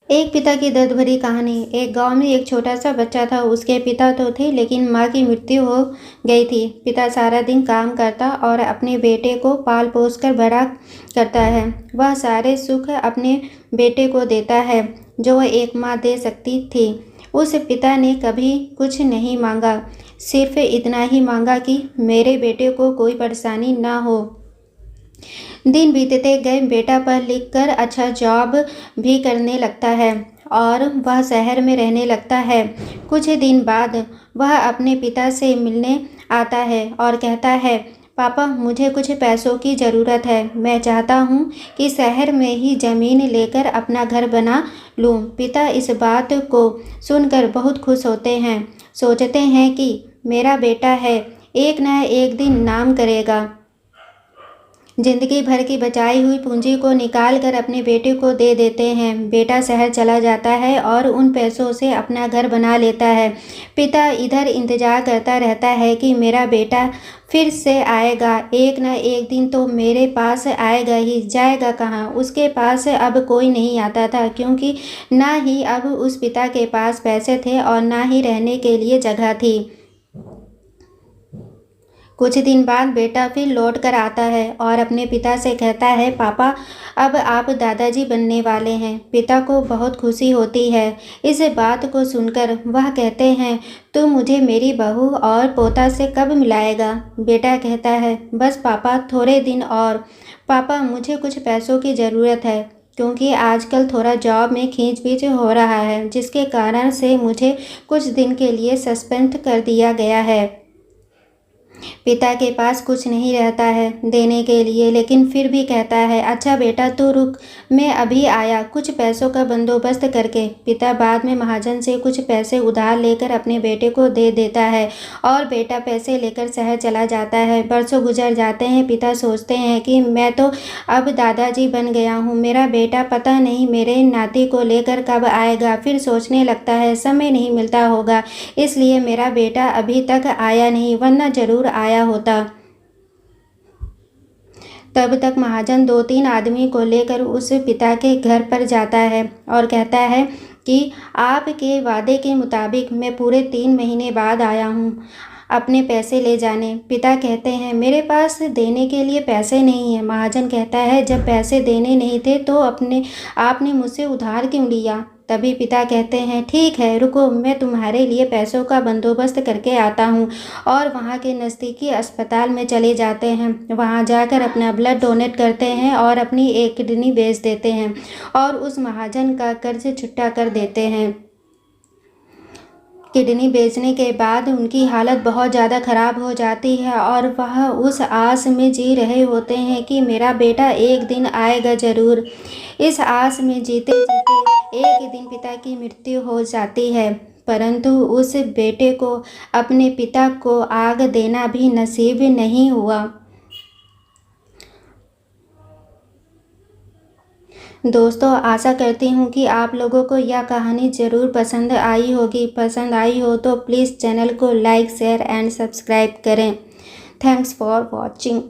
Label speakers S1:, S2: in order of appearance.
S1: एक पिता की दर्द भरी कहानी। एक गांव में एक छोटा सा बच्चा था। उसके पिता तो थे, लेकिन माँ की मृत्यु हो गई थी। पिता सारा दिन काम करता और अपने बेटे को पाल पोस कर बड़ा करता है। वह सारे सुख अपने बेटे को देता है जो एक माँ दे सकती थी। उस पिता ने कभी कुछ नहीं मांगा, सिर्फ इतना ही मांगा कि मेरे बेटे को कोई परेशानी ना हो। दिन बीतते गए, बेटा पढ़ लिख कर अच्छा जॉब भी करने लगता है और वह शहर में रहने लगता है। कुछ दिन बाद वह अपने पिता से मिलने आता है और कहता है, पापा, मुझे कुछ पैसों की ज़रूरत है। मैं चाहता हूँ कि शहर में ही ज़मीन लेकर अपना घर बना लूँ। पिता इस बात को सुनकर बहुत खुश होते हैं। सोचते हैं कि मेरा बेटा है, एक न एक दिन नाम करेगा। जिंदगी भर की बचाई हुई पूंजी को निकाल कर अपने बेटे को दे देते हैं। बेटा शहर चला जाता है और उन पैसों से अपना घर बना लेता है। पिता इधर इंतजार करता रहता है कि मेरा बेटा फिर से आएगा, एक न एक दिन तो मेरे पास आएगा ही। जाएगा कहाँ? उसके पास अब कोई नहीं आता था, क्योंकि ना ही अब उस पिता के पास पैसे थे और ना ही रहने के लिए जगह थी। कुछ दिन बाद बेटा फिर लौट कर आता है और अपने पिता से कहता है, पापा, अब आप दादाजी बनने वाले हैं। पिता को बहुत खुशी होती है। इस बात को सुनकर वह कहते हैं, तू मुझे मेरी बहू और पोता से कब मिलाएगा? बेटा कहता है, बस पापा, थोड़े दिन और। पापा, मुझे कुछ पैसों की ज़रूरत है, क्योंकि आजकल थोड़ा जॉब में खींच हो रहा है, जिसके कारण से मुझे कुछ दिन के लिए सस्पेंड कर दिया गया है। पिता के पास कुछ नहीं रहता है देने के लिए, लेकिन फिर भी कहता है, अच्छा बेटा, तू रुक, मैं अभी आया, कुछ पैसों का बंदोबस्त करके। पिता बाद में महाजन से कुछ पैसे उधार लेकर अपने बेटे को दे देता है और बेटा पैसे लेकर शहर चला जाता है। बरसों गुजर जाते हैं। पिता सोचते हैं कि मैं तो अब दादाजी बन गया हूँ, मेरा बेटा पता नहीं मेरे नाती को लेकर कब आएगा। फिर सोचने लगता है, समय नहीं मिलता होगा, इसलिए मेरा बेटा अभी तक आया नहीं, वरना जरूर आया होता। तब तक महाजन 2-3 आदमी को लेकर उस पिता के घर पर जाता है और कहता है कि आपके वादे के मुताबिक मैं पूरे 3 महीने बाद आया हूँ अपने पैसे ले जाने। पिता कहते हैं, मेरे पास देने के लिए पैसे नहीं है। महाजन कहता है, जब पैसे देने नहीं थे तो आपने मुझसे उधार क्यों लिया? तभी पिता कहते हैं, ठीक है, रुको, मैं तुम्हारे लिए पैसों का बंदोबस्त करके आता हूँ। और वहाँ के नज़दीकी अस्पताल में चले जाते हैं। वहाँ जाकर अपना ब्लड डोनेट करते हैं और अपनी एक किडनी बेच देते हैं और उस महाजन का कर्ज छुट्टा कर देते हैं। किडनी बेचने के बाद उनकी हालत बहुत ज़्यादा ख़राब हो जाती है और वह उस आस में जी रहे होते हैं कि मेरा बेटा एक दिन आएगा ज़रूर। इस आस में जीते जीते एक दिन पिता की मृत्यु हो जाती है, परंतु उस बेटे को अपने पिता को आग देना भी नसीब नहीं हुआ। दोस्तों, आशा करती हूँ कि आप लोगों को यह कहानी ज़रूर पसंद आई होगी। पसंद आई हो तो प्लीज़ चैनल को लाइक, शेयर एंड सब्सक्राइब करें। Thanks for watching.